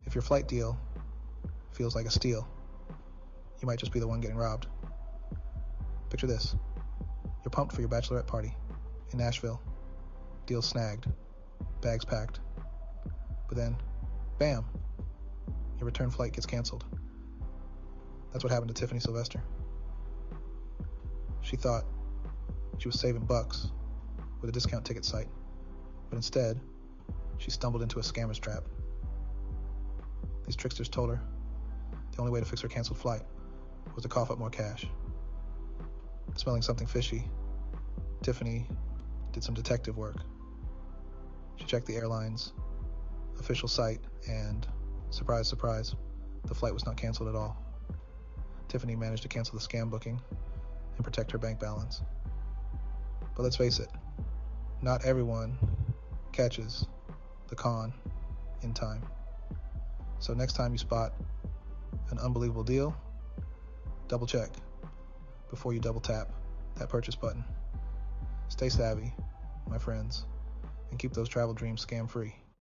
If your flight deal feels like a steal, you might just be the one getting robbed. Picture this. You're pumped for your bachelorette party in Nashville. Deals snagged. Bags packed. But then, bam, your return flight gets canceled. That's what happened to Tiffany Sylvester. She thought she was saving bucks with a discount ticket site, but instead, she stumbled into a scammer's trap. These tricksters told her the only way to fix her canceled flight was to cough up more cash. Smelling something fishy, Tiffany did some detective work. She checked the airline's official site and, surprise, surprise, the flight was not canceled at all. Tiffany managed to cancel the scam booking and protect her bank balance. But let's face it, not everyone catches the con in time. So next time you spot an unbelievable deal, double check before you double tap that purchase button. Stay savvy, my friends, and keep those travel dreams scam free.